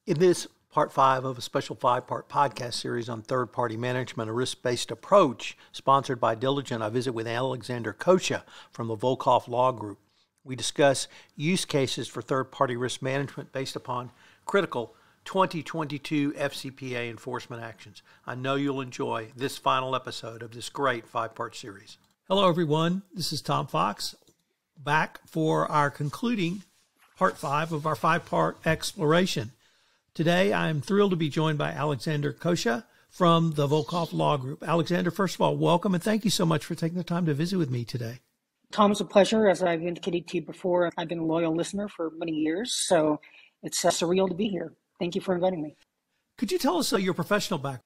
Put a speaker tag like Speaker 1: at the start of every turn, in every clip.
Speaker 1: In this part 5 of a special 5-part podcast series on third-party management, a risk-based approach sponsored by Diligent, I visit with Alexander Cotoia from the Volkov Law Group. We discuss use cases for third-party risk management based upon critical 2022 FCPA enforcement actions. I know you'll enjoy this final episode of this great 5-part series. Hello, everyone. This is Tom Fox, back for our concluding part 5 of our 5-part exploration. Today, I'm thrilled to be joined by Alexander Cotoia from the Volkov Law Group. Alexander, first of all, welcome, and thank you so much for taking the time to visit with me today.
Speaker 2: Tom, it's a pleasure. As I've indicated to you before, I've been a loyal listener for many years, so it's surreal to be here. Thank you for inviting me.
Speaker 1: Could you tell us your professional background?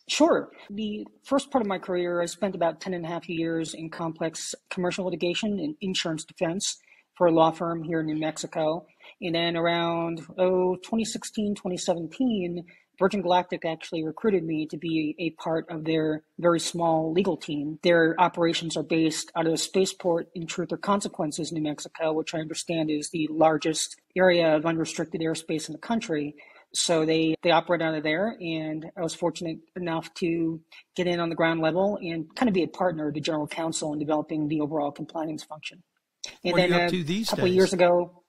Speaker 2: Sure. The first part of my career, I spent about 10 and a half years in complex commercial litigation and insurance defense for a law firm here in New Mexico. And then around 2016, 2017, Virgin Galactic actually recruited me to be a part of their very small legal team. Their operations are based out of the spaceport in Truth or Consequences, New Mexico, which I understand is the largest area of unrestricted airspace in the country. So they operate out of there, and I was fortunate enough to get in on the ground level and kind of be a partner to general counsel in developing the overall compliance function. And
Speaker 1: what
Speaker 2: then
Speaker 1: are you up to these
Speaker 2: a couple
Speaker 1: days?
Speaker 2: of years ago,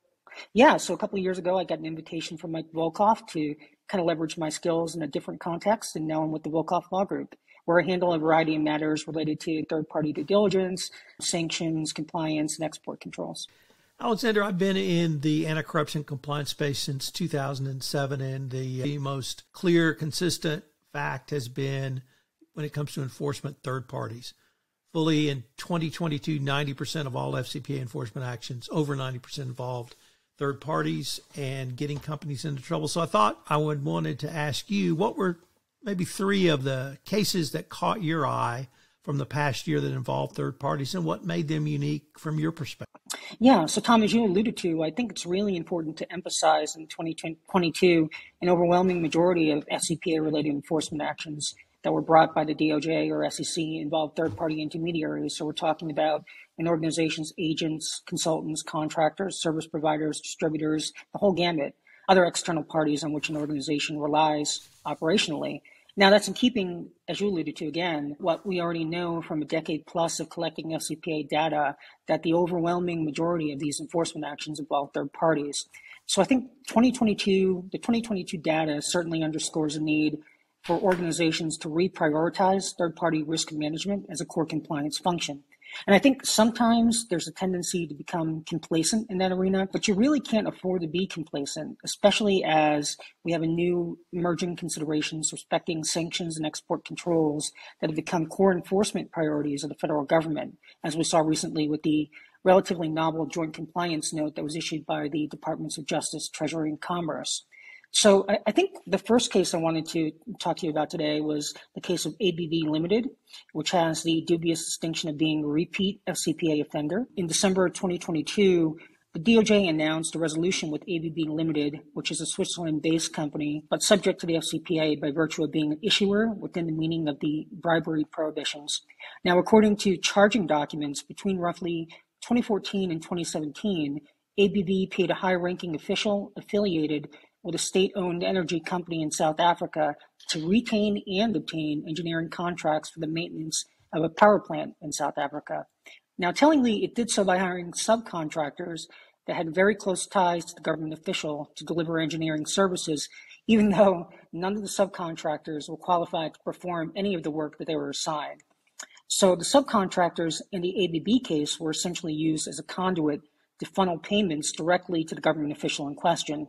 Speaker 2: a couple of years ago, I got an invitation from Mike Volkov to kind of leverage my skills in a different context, and now I'm with the Volkov Law Group, where I handle a variety of matters related to third-party due diligence, sanctions, compliance, and export controls.
Speaker 1: Alexander, I've been in the anti-corruption compliance space since 2007, and the most clear, consistent fact has been when it comes to enforcement, third parties. Fully in 2022, 90% of all FCPA enforcement actions, over 90% involved third parties and getting companies into trouble. So I thought I wanted to ask you, what were maybe 3 of the cases that caught your eye from the past year that involved third parties, and what made them unique from your perspective?
Speaker 2: Yeah, so Tom, as you alluded to, I think it's really important to emphasize in 2022 an overwhelming majority of FCPA-related enforcement actions that were brought by the DOJ or SEC involved third-party intermediaries. So we're talking about an organization's agents, consultants, contractors, service providers, distributors, the whole gamut, other external parties on which an organization relies operationally. Now, that's in keeping, as you alluded to again, what we already know from a decade plus of collecting FCPA data, that the overwhelming majority of these enforcement actions involve third parties. So I think the 2022 data certainly underscores a need for organizations to reprioritize third-party risk management as a core compliance function. And I think sometimes there's a tendency to become complacent in that arena, but you really can't afford to be complacent, especially as we have a new emerging considerations respecting sanctions and export controls that have become core enforcement priorities of the federal government, as we saw recently with the relatively novel joint compliance note that was issued by the Departments of Justice, Treasury, and Commerce. So I think the first case I wanted to talk to you about today was the case of ABB Limited, which has the dubious distinction of being a repeat FCPA offender. In December of 2022, the DOJ announced a resolution with ABB Limited, which is a Switzerland-based company, but subject to the FCPA by virtue of being an issuer within the meaning of the bribery prohibitions. Now, according to charging documents, between roughly 2014 and 2017, ABB paid a high-ranking official affiliated with a state-owned energy company in South Africa to retain and obtain engineering contracts for the maintenance of a power plant in South Africa. Now, tellingly, it did so by hiring subcontractors that had very close ties to the government official to deliver engineering services, even though none of the subcontractors were qualified to perform any of the work that they were assigned. So the subcontractors in the ABB case were essentially used as a conduit to funnel payments directly to the government official in question.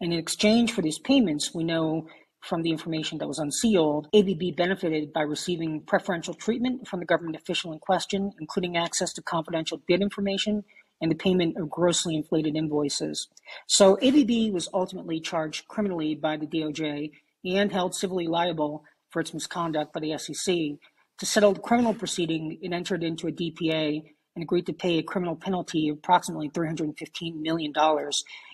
Speaker 2: And in exchange for these payments, we know from the information that was unsealed, ABB benefited by receiving preferential treatment from the government official in question, including access to confidential bid information and the payment of grossly inflated invoices. So ABB was ultimately charged criminally by the DOJ and held civilly liable for its misconduct by the SEC. To settle the criminal proceeding, it entered into a DPA and agreed to pay a criminal penalty of approximately $315 million.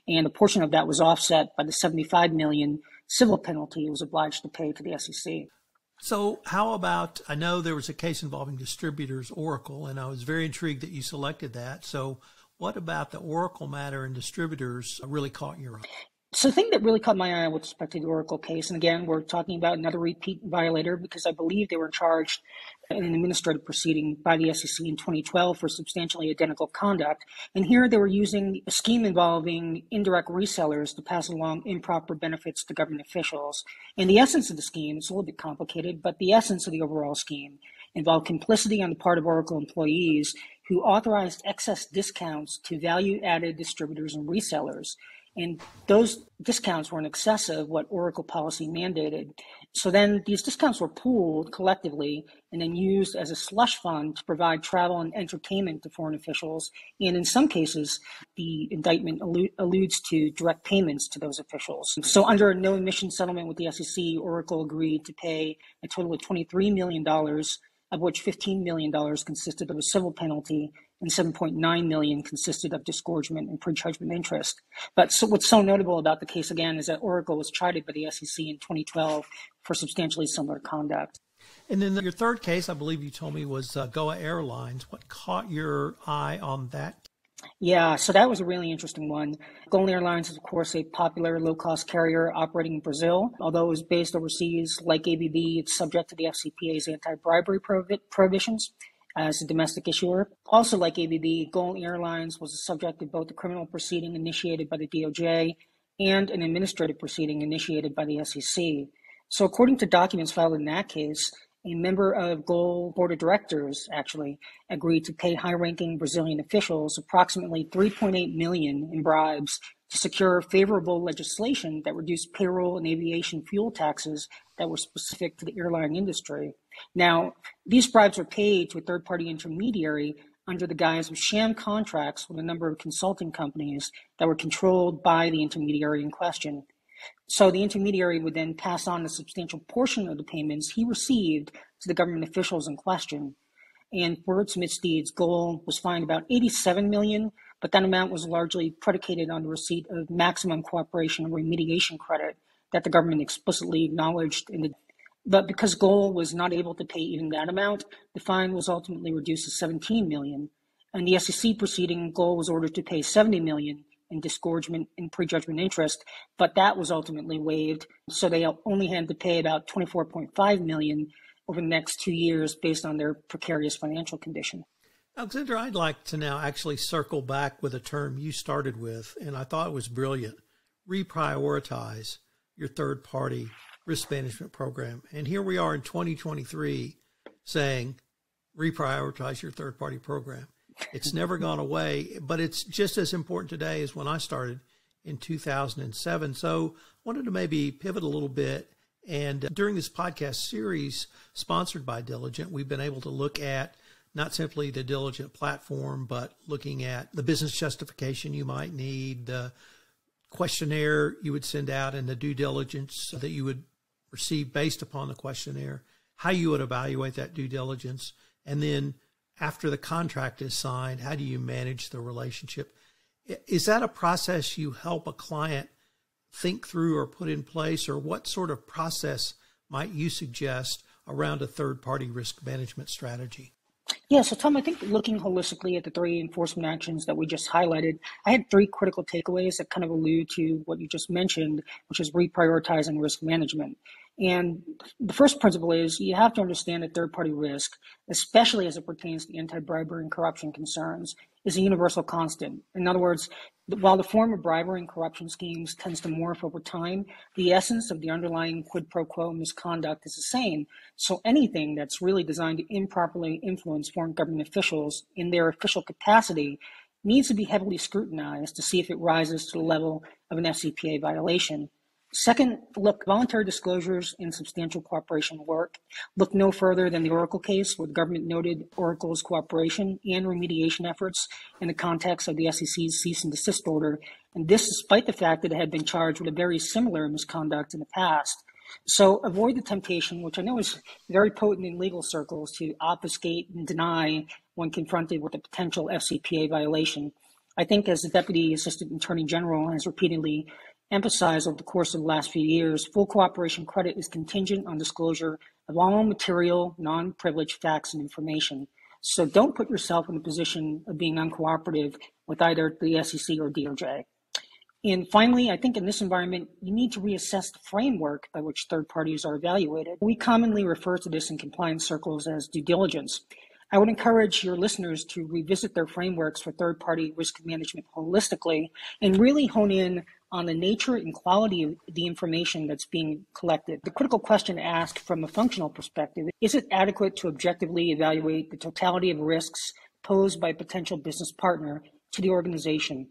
Speaker 2: And a portion of that was offset by the $75 million civil penalty it was obliged to pay to the SEC.
Speaker 1: So how about, I know there was a case involving distributors, Oracle, and I was very intrigued that you selected that. So what about the Oracle matter and distributors really caught your eye?
Speaker 2: So the thing that really caught my eye with respect to the Oracle case, and again, we're talking about another repeat violator because I believe they were charged in an administrative proceeding by the SEC in 2012 for substantially identical conduct. And here they were using a scheme involving indirect resellers to pass along improper benefits to government officials. And the essence of the scheme is a little bit complicated, but the essence of the overall scheme involved complicity on the part of Oracle employees who authorized excess discounts to value-added distributors and resellers. And those discounts were in excess of what Oracle policy mandated. So then these discounts were pooled collectively and then used as a slush fund to provide travel and entertainment to foreign officials. And in some cases, the indictment alludes to direct payments to those officials. So under a no-emission settlement with the SEC, Oracle agreed to pay a total of $23 million, of which $15 million consisted of a civil penalty and $7.9 million consisted of disgorgement and prejudgment interest. But what's so notable about the case, again, is that Oracle was chided by the SEC in 2012 for substantially similar conduct.
Speaker 1: And then your third case, I believe you told me, was GOL Airlines. What caught your eye on that?
Speaker 2: Yeah, so that was a really interesting one. GOL Airlines is, of course, a popular low-cost carrier operating in Brazil. Although it was based overseas, like ABB, it's subject to the FCPA's anti-bribery prohibitions as a domestic issuer. Also, like ABB, GOL Airlines was the subject of both a criminal proceeding initiated by the DOJ and an administrative proceeding initiated by the SEC. So according to documents filed in that case, a member of GOL board of directors actually agreed to pay high-ranking Brazilian officials approximately $3.8 million in bribes to secure favorable legislation that reduced payroll and aviation fuel taxes that were specific to the airline industry. Now, these bribes were paid to a third-party intermediary under the guise of sham contracts with a number of consulting companies that were controlled by the intermediary in question. So the intermediary would then pass on a substantial portion of the payments he received to the government officials in question. And for its misdeeds, GOL was fined about $87 million, but that amount was largely predicated on the receipt of maximum cooperation and remediation credit that the government explicitly acknowledged but because GOL was not able to pay even that amount, the fine was ultimately reduced to $17 million. And the SEC proceeding, GOL was ordered to pay $70 million in disgorgement and prejudgment interest, but that was ultimately waived. So they only had to pay about $24.5 million over the next 2 years based on their precarious financial condition.
Speaker 1: Alexander, I'd like to now actually circle back with a term you started with, and I thought it was brilliant. Reprioritize your third-party risk management program. And here we are in 2023 saying, reprioritize your third-party program. It's never gone away, but it's just as important today as when I started in 2007. So I wanted to maybe pivot a little bit. And during this podcast series sponsored by Diligent, we've been able to look at not simply the Diligent platform, but looking at the business justification you might need, the questionnaire you would send out, and the due diligence that you would receive based upon the questionnaire, how you would evaluate that due diligence, and then after the contract is signed, how do you manage the relationship? Is that a process you help a client think through or put in place, or what sort of process might you suggest around a third-party risk management strategy?
Speaker 2: Yeah, so Tom, I think looking holistically at the three enforcement actions that we just highlighted, I had three critical takeaways that kind of allude to what you just mentioned, which is reprioritizing risk management. And the first principle is you have to understand that third-party risk, especially as it pertains to anti-bribery and corruption concerns, is a universal constant. In other words, while the form of bribery and corruption schemes tends to morph over time, the essence of the underlying quid pro quo misconduct is the same. So anything that's really designed to improperly influence foreign government officials in their official capacity needs to be heavily scrutinized to see if it rises to the level of an FCPA violation. Second, look, voluntary disclosures and substantial cooperation work. Look no further than the Oracle case, where the government noted Oracle's cooperation and remediation efforts in the context of the SEC's cease and desist order, and this despite the fact that it had been charged with a very similar misconduct in the past. So avoid the temptation, which I know is very potent in legal circles, to obfuscate and deny when confronted with a potential FCPA violation. I think, as the Deputy Assistant Attorney General has repeatedly emphasized over the course of the last few years, full cooperation credit is contingent on disclosure of all material, non-privileged facts and information. So don't put yourself in a position of being uncooperative with either the SEC or DOJ. And finally, I think in this environment, you need to reassess the framework by which third parties are evaluated. We commonly refer to this in compliance circles as due diligence. I would encourage your listeners to revisit their frameworks for third-party risk management holistically and really hone in on the nature and quality of the information that's being collected. The critical question to ask from a functional perspective, is it adequate to objectively evaluate the totality of risks posed by a potential business partner to the organization?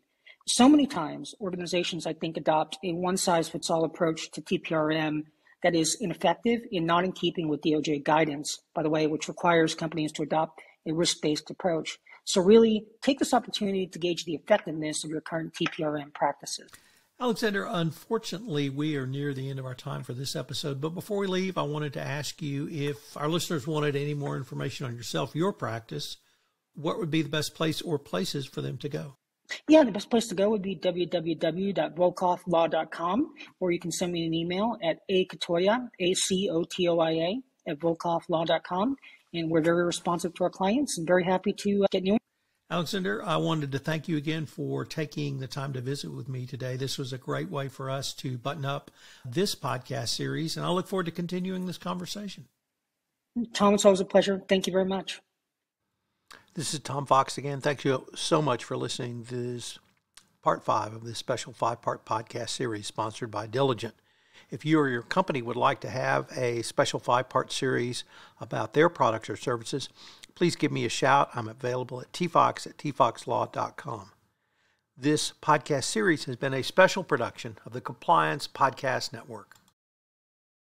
Speaker 2: So many times, organizations, I think, adopt a one-size-fits-all approach to TPRM that is ineffective and not in keeping with DOJ guidance, by the way, which requires companies to adopt a risk-based approach. So really take this opportunity to gauge the effectiveness of your current TPRM practices.
Speaker 1: Alexander, unfortunately, we are near the end of our time for this episode. But before we leave, I wanted to ask you if our listeners wanted any more information on yourself, your practice, what would be the best place or places for them to go?
Speaker 2: Yeah, the best place to go would be www.volkofflaw.com, or you can send me an email at Cotoia, ACOTOIA, at volkofflaw.com. And we're very responsive to our clients and very happy to get new.
Speaker 1: Alexander, I wanted to thank you again for taking the time to visit with me today. This was a great way for us to button up this podcast series, and I look forward to continuing this conversation.
Speaker 2: Tom, it's always a pleasure. Thank you very much.
Speaker 1: This is Tom Fox again. Thank you so much for listening to this part 5 of this special 5-part podcast series sponsored by Diligent. If you or your company would like to have a special 5-part series about their products or services, please give me a shout. I'm available at tfox@tfoxlaw.com. This podcast series has been a special production of the Compliance Podcast Network.